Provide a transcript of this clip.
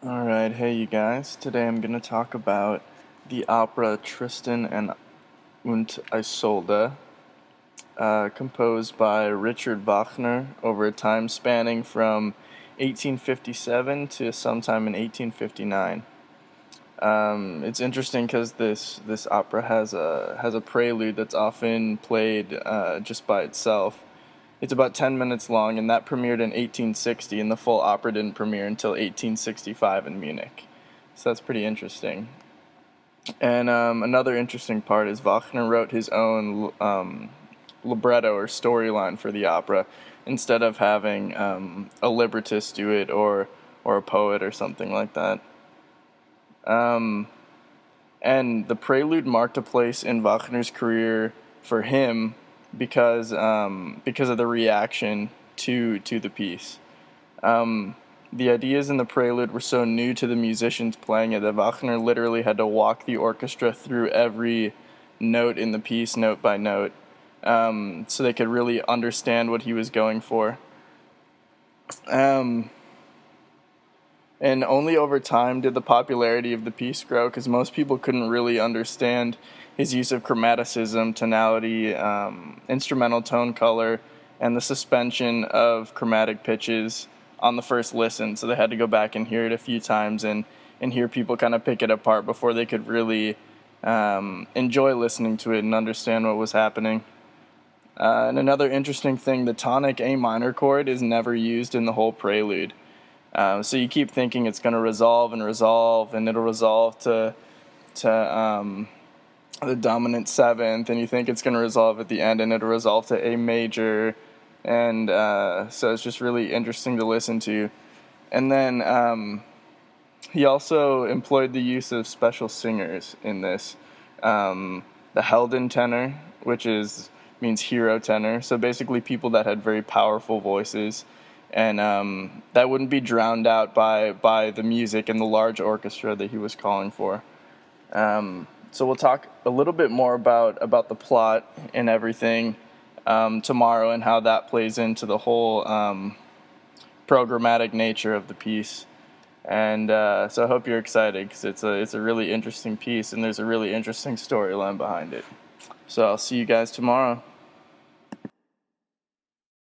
Alright, hey you guys. Today I'm going to talk about the opera Tristan und Isolde, composed by Richard Wagner over a time spanning from 1857 to sometime in 1859. It's interesting because this opera has a prelude that's often played just by itself. It's about 10 minutes long, and that premiered in 1860, and the full opera didn't premiere until 1865 in Munich. So that's pretty interesting. And another interesting part is Wagner wrote his own libretto or storyline for the opera instead of having a librettist do it or a poet or something like that. And the prelude marked a place in Wagner's career for him because of the reaction to the piece. The ideas in the prelude were so new to the musicians playing it that Wagner literally had to walk the orchestra through every note in the piece, note by note, so they could really understand what he was going for. And only over time did the popularity of the piece grow, because most people couldn't really understand his use of chromaticism, tonality, instrumental tone color, and the suspension of chromatic pitches on the first listen. So they had to go back and hear it a few times and hear people kind of pick it apart before they could really enjoy listening to it and understand what was happening. And another interesting thing, the tonic A minor chord is never used in the whole prelude. So you keep thinking it's going to resolve, and it'll resolve to the dominant seventh, and you think it's going to resolve at the end, and it'll resolve to A major, and so it's just really interesting to listen to. And then he also employed the use of special singers in this. The Helden tenor, which means hero tenor, so basically people that had very powerful voices. And that wouldn't be drowned out by the music and the large orchestra that he was calling for. So we'll talk a little bit more about the plot and everything tomorrow, and how that plays into the whole programmatic nature of the piece. And so I hope you're excited, because it's a really interesting piece, and there's a really interesting storyline behind it. So I'll see you guys tomorrow.